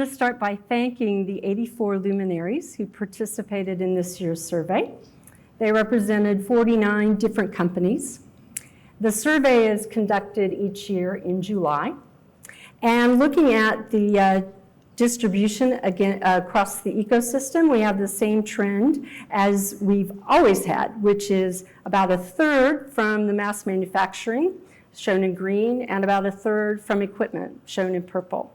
want to start by thanking the 84 luminaries who participated in this year's survey. They represented 49 different companies. The survey is conducted each year in July. And looking at the distribution again across the ecosystem, we have the same trend as we've always had, which is about a third from the mass manufacturing, shown in green, and about a third from equipment, shown in purple.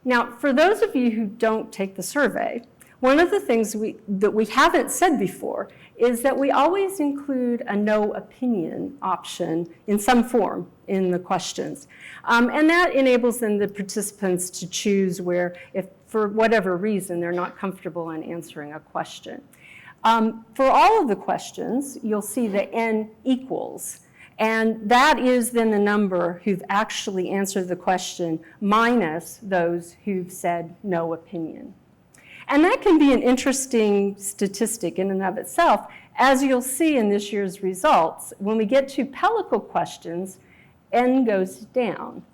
Now, for those of you who don't take the survey, one of the things that we haven't said before is that we always include a no opinion option in some form in the questions. And that enables then the participants to choose where, if for whatever reason, they're not comfortable in answering a question. For all of the questions, you'll see the N equals. And that is then the number who've actually answered the question minus those who've said no opinion. And that can be an interesting statistic in and of itself. As you'll see in this year's results, when we get to pellicle questions, N goes down.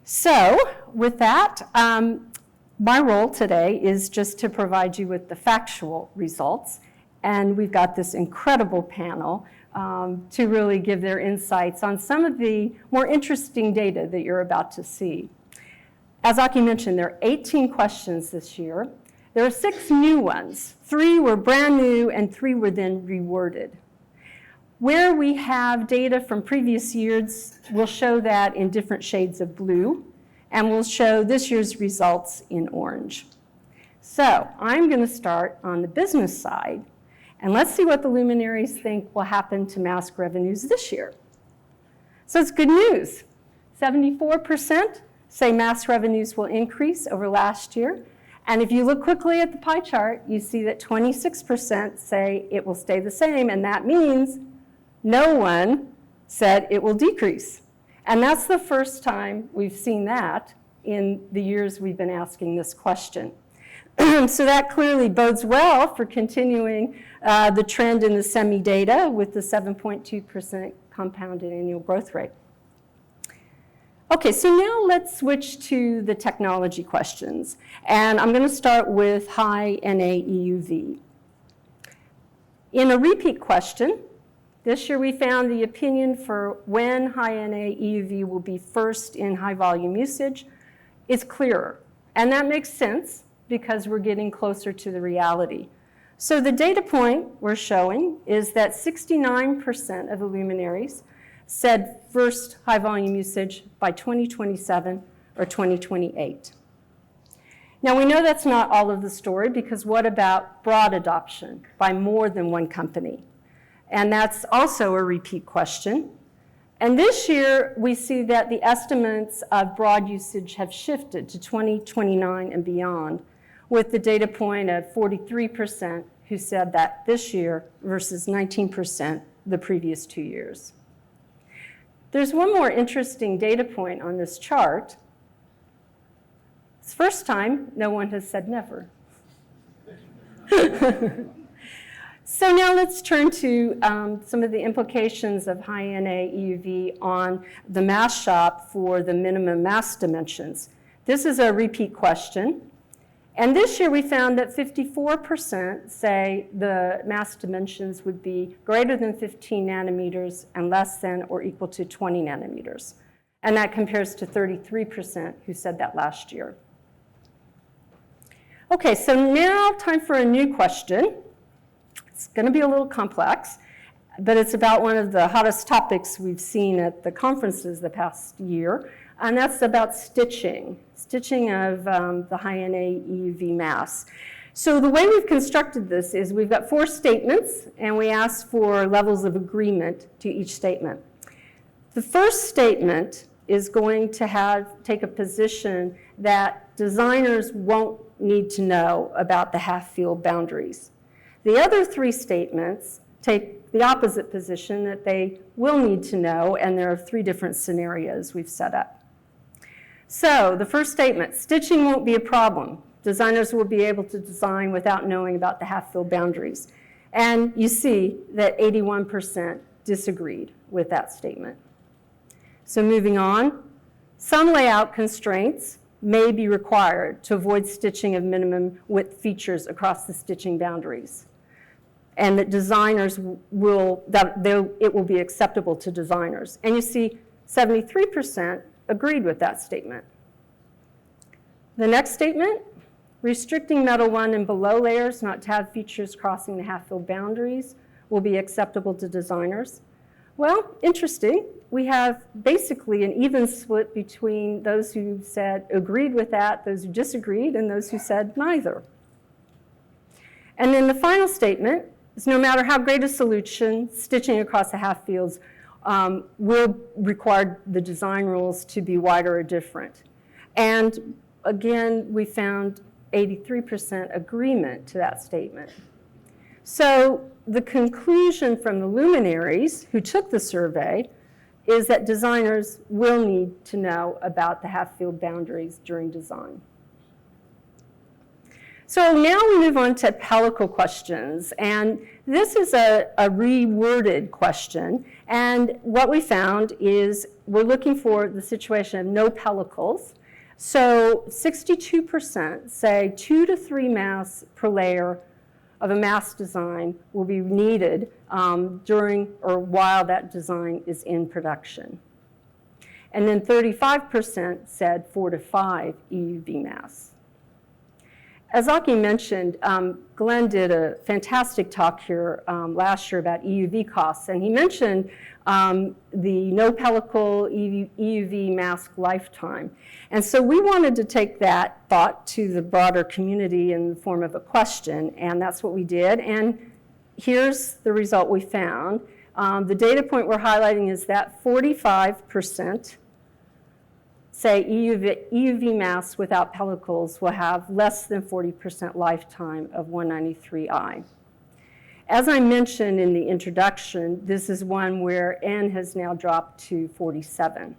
So with that, my role today is just to provide you with the factual results. And we've got this incredible panel to really give their insights on some of the more interesting data that you're about to see. As Aki mentioned, there are 18 questions this year. There are 6 new ones. 3 were brand new and 3 were then reworded. Where we have data from previous years, we'll show that in different shades of blue, and we'll show this year's results in orange. So I'm going to start on the business side, and let's see what the luminaries think will happen to mask revenues this year. So it's good news. 74% say mask revenues will increase over last year. And if you look quickly at the pie chart, you see that 26% say it will stay the same, and that means no one said it will decrease. And that's the first time we've seen that in the years we've been asking this question. So that clearly bodes well for continuing the trend in the semi data with the 7.2% compounded annual growth rate. Okay, so now let's switch to the technology questions. And I'm going to start with high NA EUV. In a repeat question, this year we found the opinion for when high NA EUV will be first in high volume usage is clearer. And that makes sense because we're getting closer to the reality. So the data point we're showing is that 69% of the luminaries said first high volume usage by 2027 or 2028. Now we know that's not all of the story, because what about broad adoption by more than one company? And that's also a repeat question. And this year we see that the estimates of broad usage have shifted to 2029 and beyond, with the data point of 43% who said that this year versus 19% the previous 2 years. There's one more interesting data point on this chart. It's the first time no one has said never. So now let's turn to some of the implications of high NA EUV on the mask shop for the minimum mask dimensions. This is a repeat question. And this year we found that 54% say the mask dimensions would be greater than 15 nanometers and less than or equal to 20 nanometers. And that compares to 33% who said that last year. Okay, so now time for a new question. It's going to be a little complex, but it's about one of the hottest topics we've seen at the conferences the past year, and that's about stitching of the high NA EUV masks. So the way we've constructed this is we've got 4 statements, and we ask for levels of agreement to each statement. The first statement is going to take a position that designers won't need to know about the half-field boundaries. The other 3 statements take the opposite position, that they will need to know, and there are 3 different scenarios we've set up. So the first statement, stitching won't be a problem. Designers will be able to design without knowing about the half-field boundaries. And you see that 81% disagreed with that statement. So moving on, some layout constraints may be required to avoid stitching of minimum width features across the stitching boundaries, and that designers it will be acceptable to designers. And you see 73% agreed with that statement. The next statement, restricting metal 1 and below layers not to have features crossing the half-filled boundaries will be acceptable to designers. Well, interesting. We have basically an even split between those who said agreed with that, those who disagreed, and those who said neither. And then the final statement is no matter how great a solution, stitching across the half fields will require the design rules to be wider or different. And again, we found 83% agreement to that statement. So the conclusion from the luminaries who took the survey is that designers will need to know about the half-field boundaries during design. So now we move on to pellicle questions, and this is a reworded question, and what we found is we're looking for the situation of no pellicles. So 62% say 2 to 3 masks per layer of a mask design will be needed during or while that design is in production. And then 35% said 4 to 5 EUV masks. As Aki mentioned, Glenn did a fantastic talk here last year about EUV costs, and he mentioned the no pellicle EUV mask lifetime. And so we wanted to take that thought to the broader community in the form of a question, and that's what we did. And here's the result we found. The data point we're highlighting is that 45% say EUV masks without pellicles will have less than 40% lifetime of 193i. As I mentioned in the introduction, this is one where N has now dropped to 47.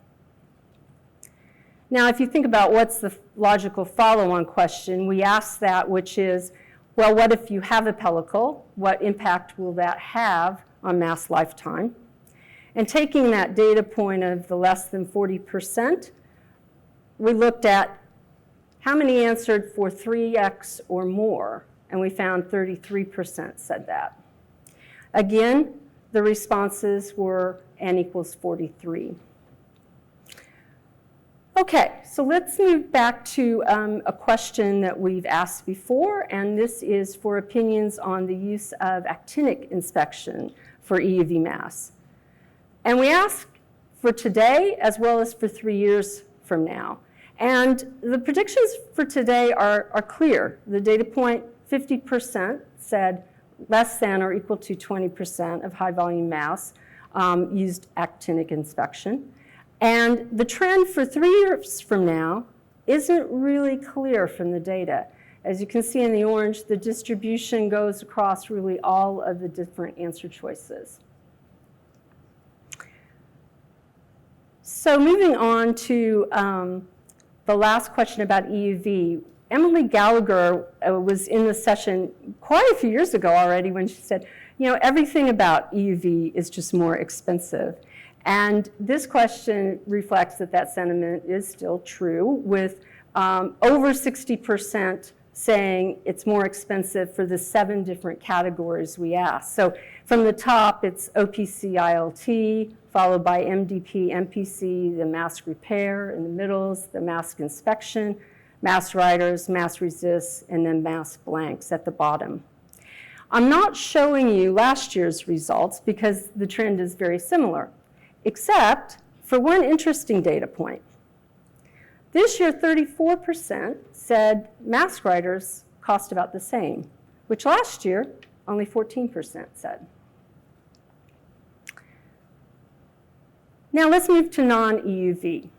Now, if you think about what's the logical follow-on question, we ask that, which is, well, what if you have a pellicle? What impact will that have on mask lifetime? And taking that data point of the less than 40%, we looked at how many answered for 3x or more, and we found 33% said that. Again, the responses were N equals 43. Okay, so let's move back to a question that we've asked before, and this is for opinions on the use of actinic inspection for EUV masks. And we ask for today as well as for 3 years from now. And the predictions for today are clear. The data point, 50% said less than or equal to 20% of high volume masks used actinic inspection. And the trend for 3 years from now isn't really clear from the data. As you can see in the orange, the distribution goes across really all of the different answer choices. So moving on to the last question about EUV. Emily Gallagher was in the session quite a few years ago already when she said, you know, everything about EUV is just more expensive. And this question reflects that sentiment is still true, with over 60% saying it's more expensive for the 7 different categories we asked. So from the top, it's OPC ILT, followed by MDP, MPC, the mask repair. In the middles, the mask inspection, mask writers, mask resists, and then mask blanks at the bottom. I'm not showing you last year's results because the trend is very similar, except for one interesting data point. This year, 34% said mask writers cost about the same, which last year, only 14% said. Now let's move to non-EUV.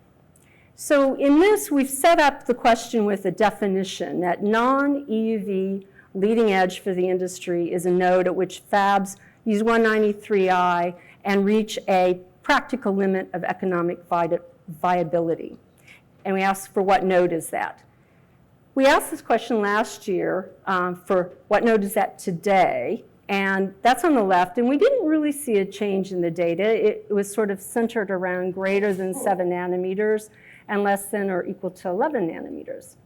So in this, we've set up the question with a definition that non-EUV leading edge for the industry is a node at which fabs use 193i and reach a practical limit of economic viability. And we asked for what node is that? We asked this question last year for what node is that today, and that's on the left, and we didn't really see a change in the data. It was sort of centered around greater than 7 nanometers, and less than or equal to 11 nanometers.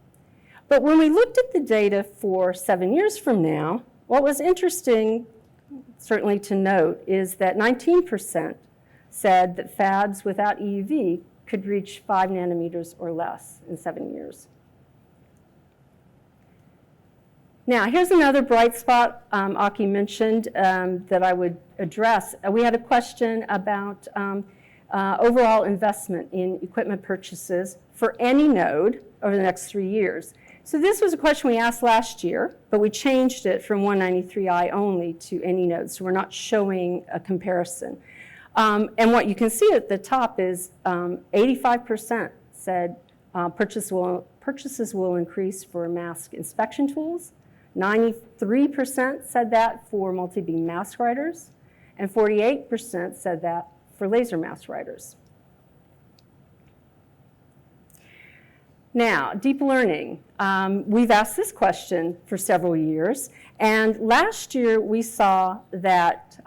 But when we looked at the data for 7 years from now, what was interesting, certainly to note, is that 19% said that fabs without EUV could reach 5 nanometers or less in 7 years. Now, here's another bright spot Aki mentioned that I would address. We had a question about overall investment in equipment purchases for any node over the next 3 years. So this was a question we asked last year, but we changed it from 193i only to any node, so we're not showing a comparison. And what you can see at the top is 85% said purchases will increase for mask inspection tools, 93% said that for multi-beam mask writers, and 48% said that for laser mask writers. Now, deep learning. We've asked this question for several years, and last year we saw that,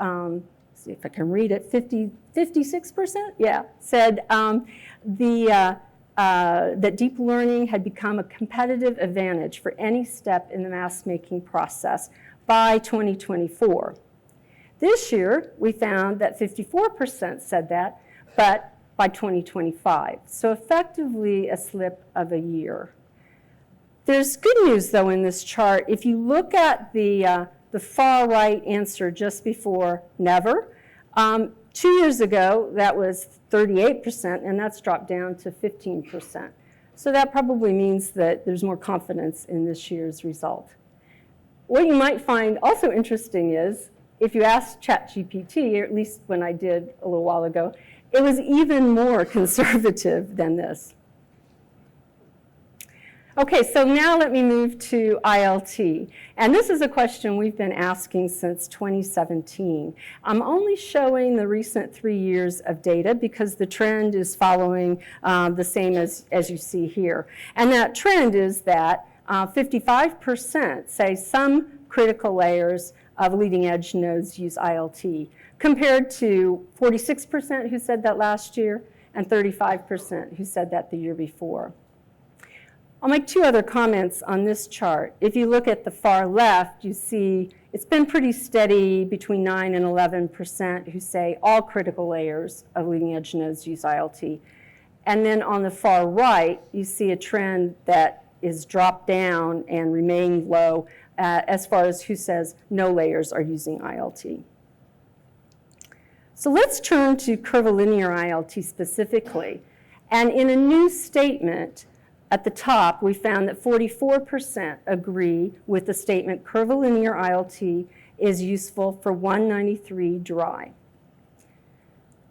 see if I can read it, 56%, yeah, said that deep learning had become a competitive advantage for any step in the mask making process by 2024. This year, we found that 54% said that, but by 2025. So effectively a slip of a year. There's good news, though, in this chart. If you look at the far right answer just before never, 2 years ago, that was 38%, and that's dropped down to 15%. So that probably means that there's more confidence in this year's result. What you might find also interesting is, if you ask ChatGPT, or at least when I did a little while ago, it was even more conservative than this. Okay, so now let me move to ILT. And this is a question we've been asking since 2017. I'm only showing the recent 3 years of data because the trend is following the same as you see here. And that trend is that 55% say some critical layers of leading edge nodes use ILT, compared to 46% who said that last year and 35% who said that the year before. I'll make 2 other comments on this chart. If you look at the far left, you see it's been pretty steady between 9 and 11% who say all critical layers of leading edge nodes use ILT. And then on the far right, you see a trend that is dropped down and remained low as far as who says no layers are using ILT. So let's turn to curvilinear ILT specifically. And in a new statement, at the top, we found that 44% agree with the statement curvilinear ILT is useful for 193 dry.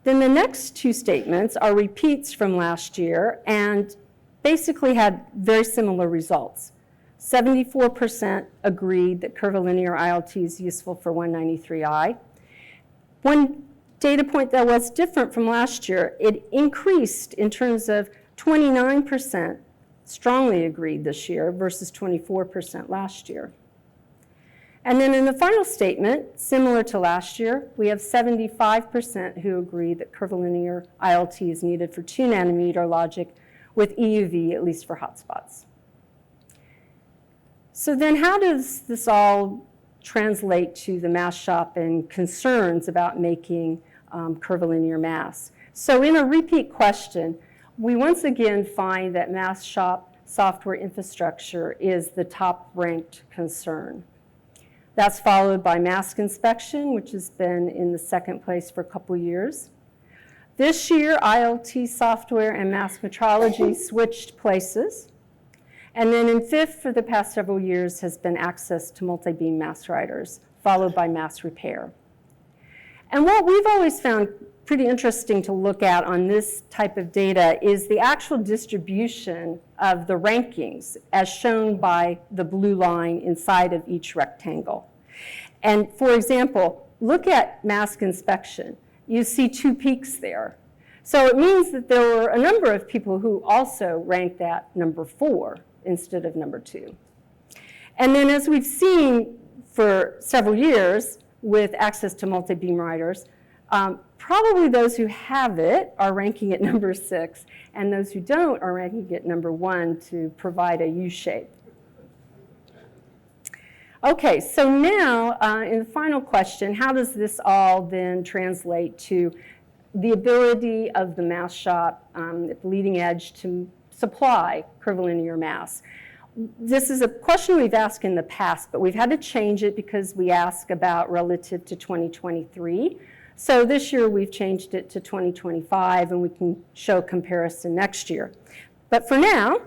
Then the next 2 statements are repeats from last year and basically had very similar results. 74% agreed that curvilinear ILT is useful for 193i. One data point that was different from last year, it increased in terms of 29% strongly agreed this year versus 24% last year. And then in the final statement, similar to last year, we have 75% who agree that curvilinear ILT is needed for 2 nanometer logic with EUV, at least for hotspots. So then how does this all translate to the mask shop and concerns about making curvilinear masks? So in a repeat question, we once again find that mask shop software infrastructure is the top-ranked concern. That's followed by mask inspection, which has been in the 2nd place for a couple years. This year, ILT software and mask metrology switched places. And then in 5th for the past several years has been access to multi-beam mask writers, followed by mask repair. And what we've always found pretty interesting to look at on this type of data is the actual distribution of the rankings as shown by the blue line inside of each rectangle. And for example, look at mask inspection. You see 2 peaks there. So it means that there were a number of people who also ranked that number 4 instead of number 2. And then as we've seen for several years with access to multi-beam writers, Probably those who have it are ranking at number 6, and those who don't are ranking at number 1 to provide a U shape. Okay, so now in the final question, how does this all then translate to the ability of the mass shop at the leading edge to supply curvilinear mass? This is a question we've asked in the past, but we've had to change it because we ask about relative to 2023. So this year we've changed it to 2025, and we can show comparison next year. But for now,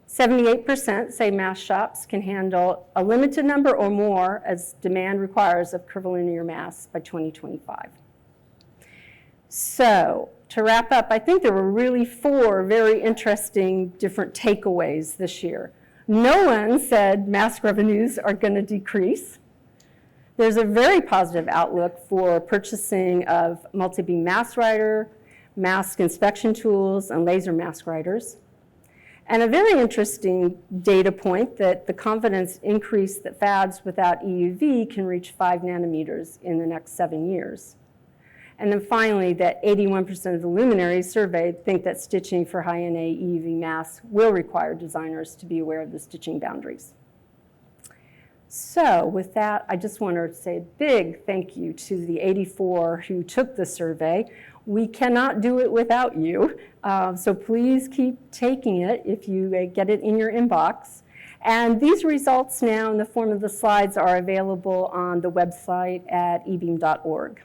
78% say mass shops can handle a limited number or more as demand requires of curvilinear mass by 2025. So to wrap up, I think there were really 4 very interesting different takeaways this year. No one said mask revenues are going to decrease. There's a very positive outlook for purchasing of multi-beam mask writer, mask inspection tools, and laser mask writers. And a very interesting data point that the confidence increase that fabs without EUV can reach 5 nanometers in the next 7 years. And then finally, that 81% of the luminaries surveyed think that stitching for high-NA EUV masks will require designers to be aware of the stitching boundaries. So with that, I just want to say a big thank you to the 84 who took the survey. We cannot do it without you, so please keep taking it if you get it in your inbox. And these results now in the form of the slides are available on the website at ebeam.org.